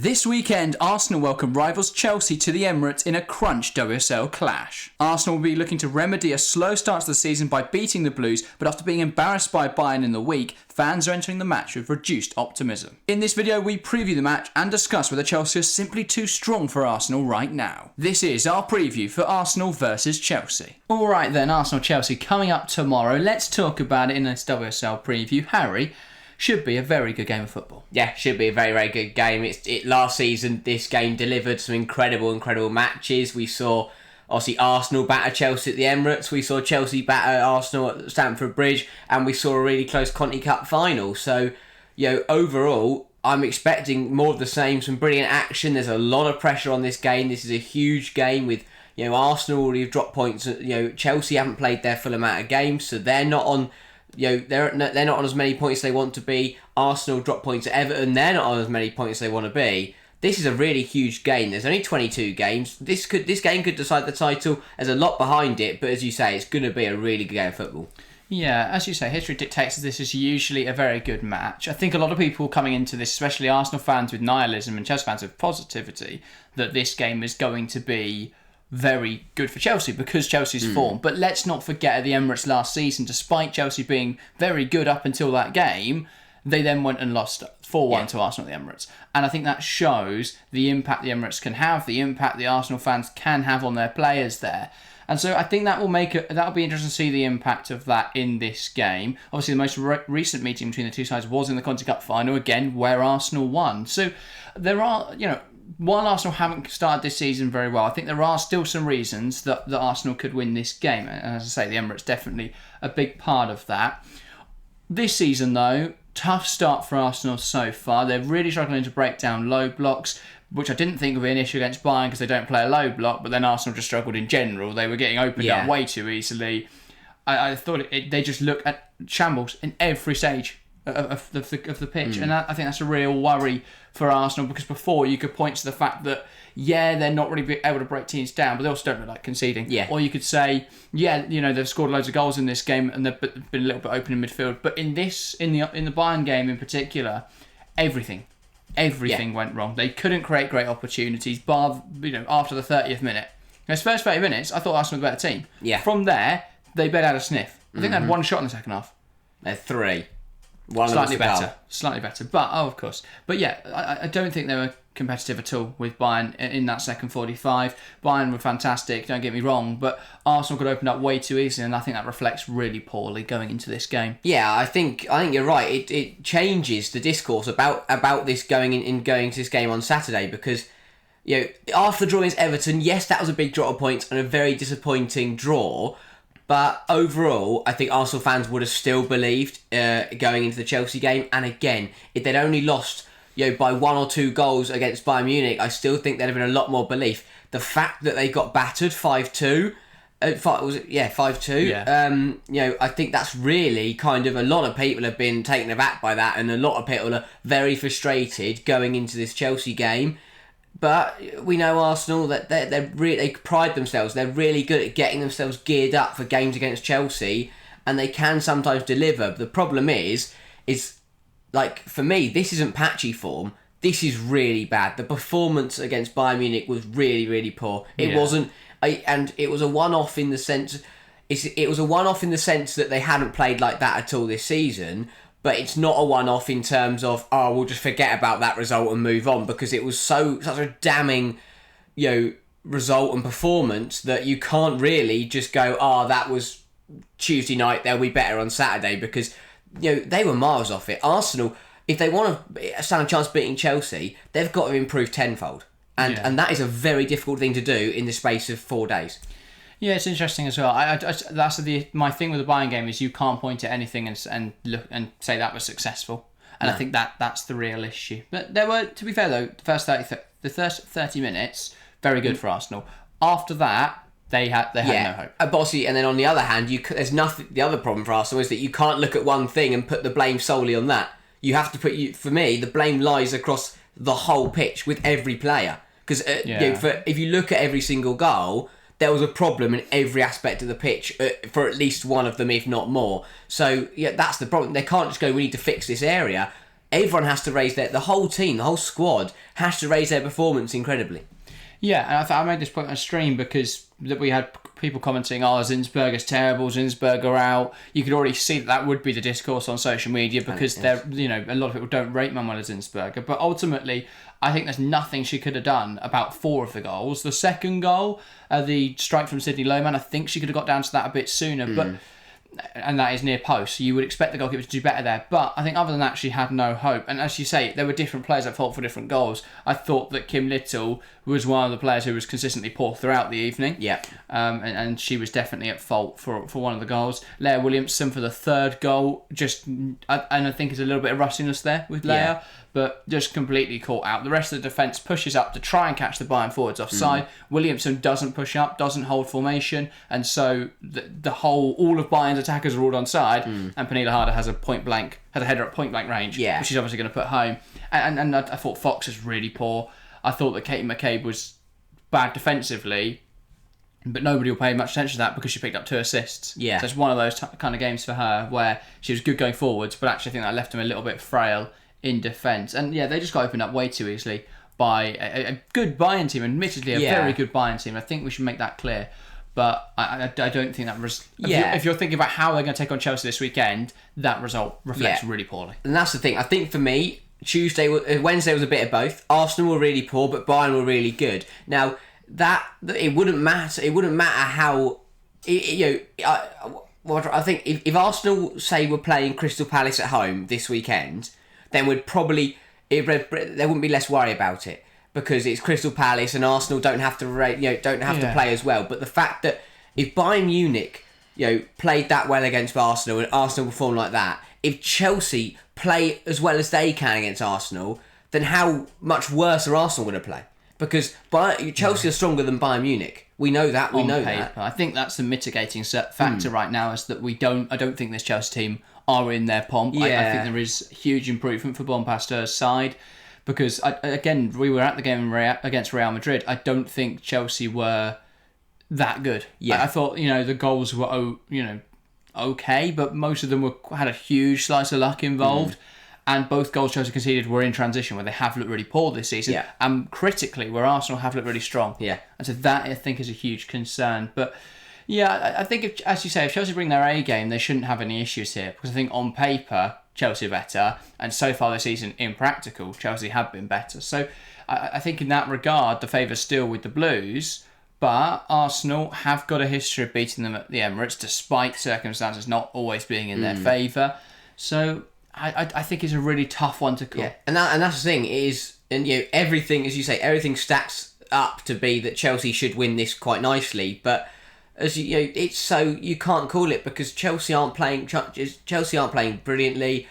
This weekend, Arsenal welcome rivals Chelsea to the Emirates in a crunch WSL clash. Arsenal will be looking to remedy a slow start to the season by beating the Blues, but after being embarrassed by Bayern in the week, fans are entering the match with reduced optimism. In this video, we preview the match and discuss whether Chelsea are simply too strong for Arsenal right now. This is our preview for Arsenal versus Chelsea. Alright then, Arsenal-Chelsea coming up tomorrow. Let's talk about it in this WSL preview. Harry, should be a very good game of football. Yeah, should be a very, very good game. Last season, this game delivered some incredible matches. We saw, obviously, Arsenal batter Chelsea at the Emirates. We saw Chelsea batter Arsenal at Stamford Bridge. And we saw a really close Conti Cup final. So, overall, I'm expecting more of the same. Some brilliant action. There's a lot of pressure on this game. This is a huge game with, Arsenal already have dropped points. Chelsea haven't played their full amount of games. So they're not on... they're not on as many points as they want to be. Arsenal drop points at Everton. They're not on as many points as they want to be. This is a really huge game. There's only 22 games. This game could decide the title. There's a lot behind it, but as you say, it's going to be a really good game of football. Yeah, as you say, history dictates that this is usually a very good match. I think a lot of people coming into this, especially Arsenal fans with nihilism and Chelsea fans with positivity, that this game is going to be very good for Chelsea because Chelsea's form. But let's not forget at the Emirates last season, despite Chelsea being very good up until that game, they then went and lost 4-1 to Arsenal at the Emirates. And I think that shows the impact the Emirates can have, the impact the Arsenal fans can have on their players there. And so I think that will that'll be interesting to see the impact of that in this game. Obviously, the most recent meeting between the two sides was in the Conti Cup final, again, where Arsenal won. So there are, while Arsenal haven't started this season very well, I think there are still some reasons that Arsenal could win this game. And as I say, the Emirates definitely a big part of that. This season, though, tough start for Arsenal so far. They're really struggling to break down low blocks, which I didn't think would be an issue against Bayern because they don't play a low block, but then Arsenal just struggled in general. They were getting opened up way too easily. I thought they just look at shambles in every stage of the pitch, and I think that's a real worry for Arsenal because before you could point to the fact that they're not really able to break teams down, but they also don't look like conceding. Or you could say they've scored loads of goals in this game and they've been a little bit open in midfield, but in the Bayern game in particular, everything went wrong. They couldn't create great opportunities, bar after the 30th minute. Those first 30 minutes, I thought Arsenal were a better team. From there, they barely had a sniff. I think they had one shot in the second half. They had three. Slightly better. But, of course. But I don't think they were competitive at all with Bayern in that second 45. Bayern were fantastic, don't get me wrong, but Arsenal got opened up way too easily, and I think that reflects really poorly going into this game. Yeah, I think you're right. It changes the discourse about this going to this game on Saturday because after drawing against Everton, yes, that was a big drop of points and a very disappointing draw. But overall, I think Arsenal fans would have still believed going into the Chelsea game. And again, if they'd only lost by 1 or 2 goals against Bayern Munich, I still think there'd have been a lot more belief. The fact that they got battered 5-2, 5-2. I think that's really kind of a lot of people have been taken aback by that, and a lot of people are very frustrated going into this Chelsea game. But we know Arsenal that they pride themselves. They're really good at getting themselves geared up for games against Chelsea, and they can sometimes deliver. But the problem is like for me, this isn't patchy form. This is really bad. The performance against Bayern Munich was really, really poor. It wasn't, and it was a one-off in the sense. It was a one-off in the sense that they hadn't played like that at all this season. But it's not a one-off in terms of, we'll just forget about that result and move on, because it was such a damning, result and performance that you can't really just go, that was Tuesday night, they'll be better on Saturday, because, they were miles off it. Arsenal, if they want to stand a chance beating Chelsea, they've got to improve tenfold. And that is a very difficult thing to do in the space of 4 days. Yeah, it's interesting as well. That's my thing with the Bayern game is you can't point at anything and look and say that was successful, and I think that's the real issue. But there were, to be fair though, the first 30 minutes very good for Arsenal. After that, they had no hope. Bossy, and then on the other hand, there's nothing. The other problem for Arsenal is that you can't look at one thing and put the blame solely on that. You have to for me, the blame lies across the whole pitch with every player, because if you look at every single goal, there was a problem in every aspect of the pitch for at least one of them, if not more. So, that's the problem. They can't just go, we need to fix this area. everyone has to raise the whole team, the whole squad has to raise their performance incredibly. Yeah, and I made this point on stream because we had people commenting, "Oh, Zinsberger's terrible, Zinsberger out." You could already see that would be the discourse on social media because a lot of people don't rate Manuela Zinsberger. But ultimately, I think there's nothing she could have done about 4 of the goals. The second goal, the strike from Sydney Lohman, I think she could have got down to that a bit sooner, and that is near post, so you would expect the goalkeeper to do better there. But I think other than that, she had no hope. And as you say, there were different players that fought for different goals. I thought that Kim Little was one of the players who was consistently poor throughout the evening. Yeah. And she was definitely at fault for one of the goals. Leah Williamson for the third goal, and I think there's a little bit of rustiness there with Leah, but just completely caught out. The rest of the defence pushes up to try and catch the Bayern forwards offside. Williamson doesn't push up, doesn't hold formation, and so all of Bayern's attackers are ruled onside, and Pernille Harder has a header at point blank range, which she's obviously going to put home. And I thought Fox was really poor. I thought that Katie McCabe was bad defensively, but nobody will pay much attention to that because she picked up 2 assists. Yeah. So it's one of those kind of games for her where she was good going forwards, but actually I think that left them a little bit frail in defence. And yeah, they just got opened up way too easily by a good Bayern team, admittedly a very good Bayern team. I think we should make that clear. But I don't think that if you're thinking about how they're going to take on Chelsea this weekend, that result reflects really poorly. And that's the thing. I think for me, Wednesday was a bit of both. Arsenal were really poor, but Bayern were really good. Now that it wouldn't matter. It wouldn't matter how. I think if Arsenal say were playing Crystal Palace at home this weekend, then there wouldn't be less worry about it because it's Crystal Palace and Arsenal don't have to play as well. But the fact that if Bayern Munich played that well against Arsenal and Arsenal performed like that, if Chelsea play as well as they can against Arsenal, then how much worse are Arsenal going to play? Because Chelsea are stronger than Bayern Munich. We know that. We know that. I think that's the mitigating factor right now is that I don't think this Chelsea team are in their pomp. I think there is huge improvement for Bon Pasteur's side because, we were at the game against Real Madrid. I don't think Chelsea were that good. Yeah. I thought, the goals were, okay, but most of them had a huge slice of luck involved. And both goals Chelsea conceded were in transition, where they have looked really poor this season. Yeah. And critically, where Arsenal have looked really strong. Yeah. And so that, I think, is a huge concern. But, yeah, I think, as you say, if Chelsea bring their A game, they shouldn't have any issues here. Because I think on paper, Chelsea are better. And so far this season, in practical, Chelsea have been better. So I think in that regard, the favour's still with the Blues. But Arsenal have got a history of beating them at the Emirates, despite circumstances not always being in their favour. So I think it's a really tough one to call. Yeah. And that's the thing is, everything, as you say, everything stacks up to be that Chelsea should win this quite nicely. But as it's so you can't call it because Chelsea aren't playing brilliantly,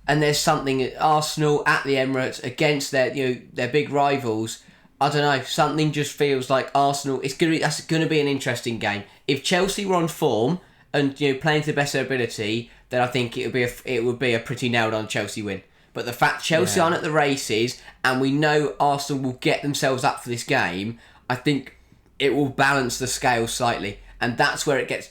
and there's something at Arsenal at the Emirates against their big rivals. I don't know. Something just feels like Arsenal. That's going to be an interesting game. If Chelsea were on form and playing to the best of their ability, then I think it would be a pretty nailed on Chelsea win. But the fact Chelsea aren't at the races and we know Arsenal will get themselves up for this game, I think it will balance the scale slightly, and that's where it gets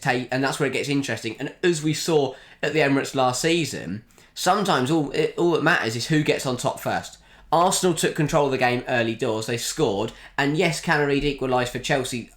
interesting. And as we saw at the Emirates last season, sometimes all that matters is who gets on top first. Arsenal took control of the game early doors. They scored, and yes, Callum Reid equalised for Chelsea,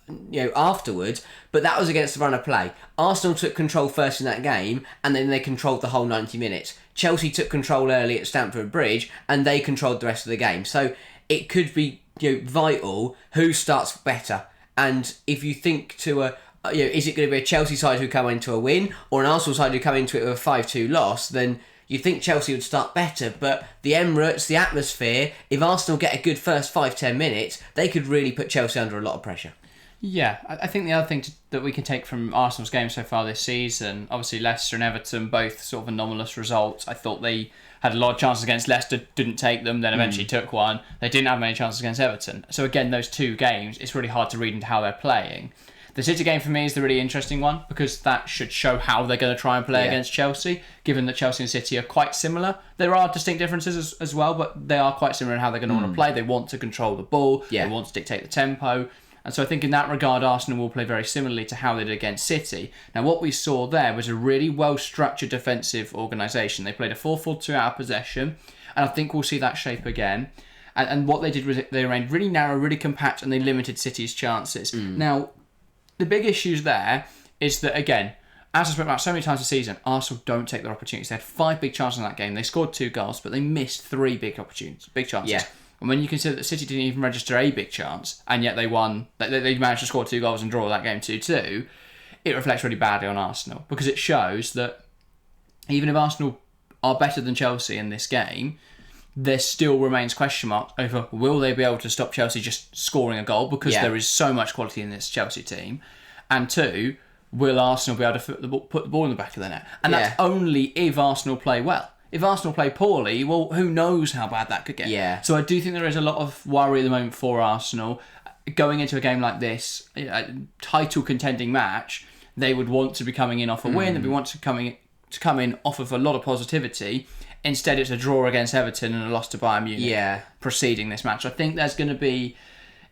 afterwards. But that was against the run of play. Arsenal took control first in that game, and then they controlled the whole 90 minutes. Chelsea took control early at Stamford Bridge, and they controlled the rest of the game. So it could be vital who starts better. And if you think is it going to be a Chelsea side who come into a win, or an Arsenal side who come into it with a 5-2 loss? Then you think Chelsea would start better, but the Emirates, the atmosphere, if Arsenal get a good first 5-10 minutes, they could really put Chelsea under a lot of pressure. Yeah, I think the other thing that we can take from Arsenal's game so far this season, obviously Leicester and Everton, both sort of anomalous results. I thought they had a lot of chances against Leicester, didn't take them, then eventually took one. They didn't have many chances against Everton. So again, those two games, it's really hard to read into how they're playing. The City game for me is the really interesting one because that should show how they're going to try and play against Chelsea, given that Chelsea and City are quite similar. There are distinct differences as well, but they are quite similar in how they're going to want to play. They want to control the ball, they want to dictate the tempo. And so I think in that regard, Arsenal will play very similarly to how they did against City. Now, what we saw there was a really well-structured defensive organisation. They played a 4-4-2 out of possession. And I think we'll see that shape again. And what they did was they remained really narrow, really compact, and they limited City's chances. Now, the big issues there is that, again, as I spoke about so many times this season, Arsenal don't take their opportunities. They had 5 big chances in that game. They scored 2 goals, but they missed 3 big chances. Yeah. And when you consider that City didn't even register a big chance, and yet they won, they managed to score 2 goals and draw that game 2-2, it reflects really badly on Arsenal, because it shows that even if Arsenal are better than Chelsea in this game, there still remains question marks over will they be able to stop Chelsea just scoring a goal, because there is so much quality in this Chelsea team, and 2, will Arsenal be able to put the ball in the back of the net? And that's only if Arsenal play well. If Arsenal play poorly, well, who knows how bad that could get. Yeah. So I do think there is a lot of worry at the moment for Arsenal. Going into a game like this, a title contending match, they would want to be coming in off a win, they'd want to come in off of a lot of positivity. Instead, it's a draw against Everton and a loss to Bayern Munich preceding this match. I think it's going to be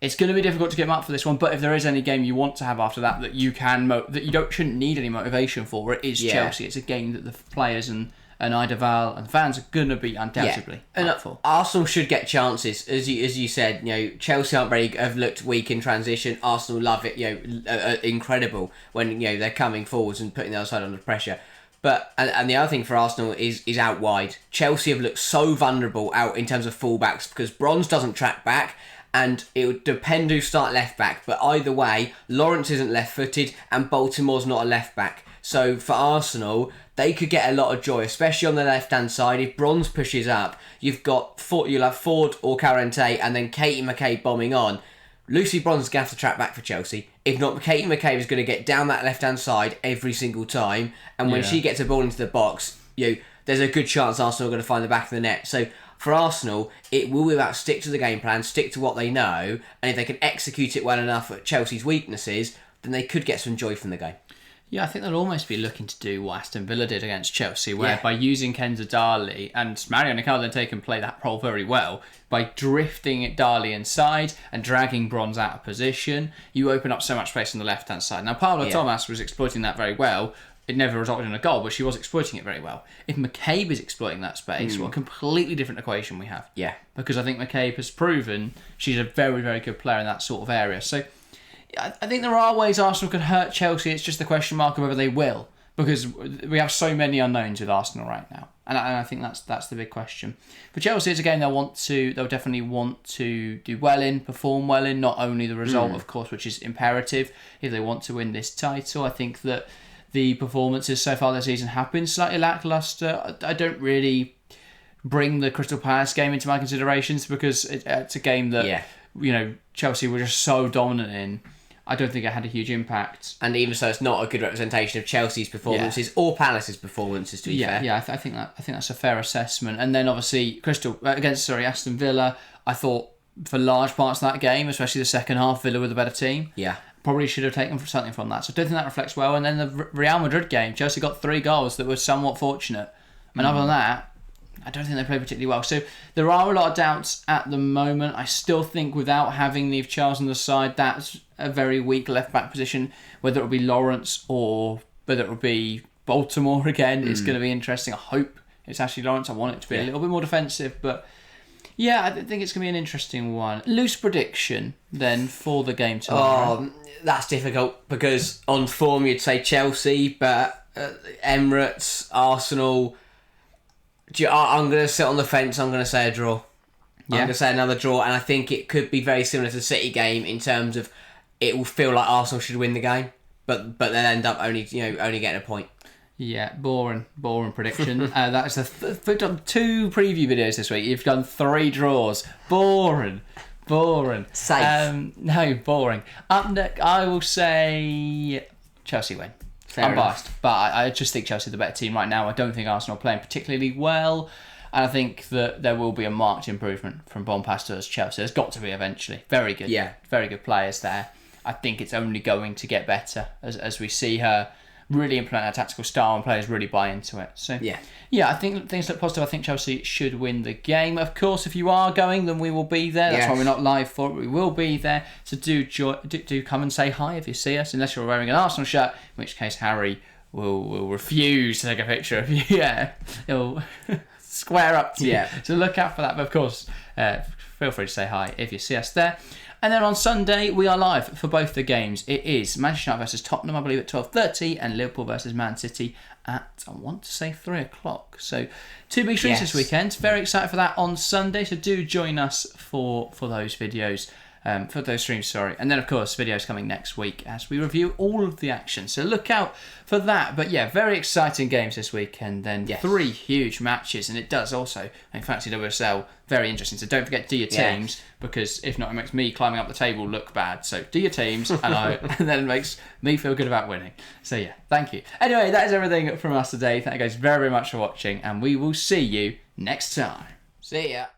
difficult to get them up for this one. But if there is any game you want to have after that you can that you shouldn't need any motivation for, it is Chelsea. It's a game that the players and Val and the fans are going to be undoubtedly up for. Arsenal should get chances, as you said. Chelsea have looked weak in transition. Arsenal love it. Incredible when they're coming forwards and putting the other side under pressure. But and the other thing for Arsenal is out wide. Chelsea have looked so vulnerable out in terms of fullbacks because Bronze doesn't track back. And it would depend who start left back. But either way, Lawrence isn't left-footed and Baltimore's not a left back. So for Arsenal, they could get a lot of joy, especially on the left-hand side. If Bronze pushes up, you'll have Ford or Carente and then Katie McCabe bombing on. Lucy Bronze is going to have to track back for Chelsea. If not, Katie McCabe is going to get down that left-hand side every single time. And when she gets a ball into the box, there's a good chance Arsenal are going to find the back of the net. So for Arsenal, it will be about stick to the game plan, stick to what they know, and if they can execute it well enough at Chelsea's weaknesses, then they could get some joy from the game. Yeah, I think they'll almost be looking to do what Aston Villa did against Chelsea, where by using Kenza Darley, and Mario Nicaldente can play that role very well, by drifting Darley inside and dragging Bronze out of position, you open up so much space on the left-hand side. Now, Paula Thomas was exploiting that very well. It never resulted in a goal, but she was exploiting it very well. If McCabe is exploiting that space, well, a completely different equation we have. Yeah. Because I think McCabe has proven she's a very, very good player in that sort of area. So I think there are ways Arsenal can hurt Chelsea. It's just the question mark of whether they will. Because we have so many unknowns with Arsenal right now. And I think that's the big question. For Chelsea, it's a game they'll definitely want to do well in, perform well in, not only the result, of course, which is imperative if they want to win this title. I think that the performances so far this season have been slightly lacklustre. I don't really bring the Crystal Palace game into my considerations because it's a game that Chelsea were just so dominant in. I don't think it had a huge impact. And even so, it's not a good representation of Chelsea's performances or Palace's performances, to be fair. Yeah, I think that's a fair assessment. And then obviously Aston Villa, I thought for large parts of that game, especially the second half, Villa were the better team. Yeah. Probably should have taken something from that. So I don't think that reflects well. And then the Real Madrid game, Chelsea got 3 goals that were somewhat fortunate. And other than that, I don't think they played particularly well. So there are a lot of doubts at the moment. I still think without having Niamh Charles on the side, that's a very weak left-back position. Whether it will be Lawrence or whether it will be Baltimore again, it's going to be interesting. I hope it's actually Lawrence. I want it to be a little bit more defensive. But yeah, I think it's going to be an interesting one. Loose prediction then for the game tomorrow. That's difficult because on form you'd say Chelsea, but Emirates, Arsenal. I'm going to sit on the fence. I'm going to say a draw. I'm going to say another draw, and I think it could be very similar to the City game in terms of it will feel like Arsenal should win the game, but they'll end up only getting a point. Yeah, boring prediction. That's we've done 2 preview videos this week. You've done 3 draws. Boring. Safe. No, boring. Up next, I will say Chelsea win. I'm biased, but I just think Chelsea are the better team right now. I don't think Arsenal are playing particularly well, and I think that there will be a marked improvement from Bompastor's Chelsea. There's got to be eventually. Very good. Yeah. Very good players there. I think it's only going to get better as we see her really implement her tactical style and players really buy into it. So yeah, I think things look positive. I think Chelsea should win the game. Of course, if you are going, then we will be there. That's why we're not live for it. We will be there. So do come and say hi if you see us, unless you're wearing an Arsenal shirt, in which case Harry will refuse to take a picture of you. Yeah. square up to you. Yeah. So look out for that. But of course, feel free to say hi if you see us there. And then on Sunday, we are live for both the games. It is Manchester United versus Tottenham, I believe, at 12:30, and Liverpool versus Man City at, I want to say, 3 o'clock. So 2 big streams this weekend. Very excited for that on Sunday. So do join us for those videos. For those streams, sorry. And then, of course, videos coming next week as we review all of the action. So look out for that. But yeah, very exciting games this week. And then 3 huge matches. And it does also, in fact, WSL, very interesting. So don't forget to do your teams, because if not, it makes me climbing up the table look bad. So do your teams, and then it makes me feel good about winning. So yeah, thank you. Anyway, that is everything from us today. Thank you guys very, very much for watching. And we will see you next time. See ya.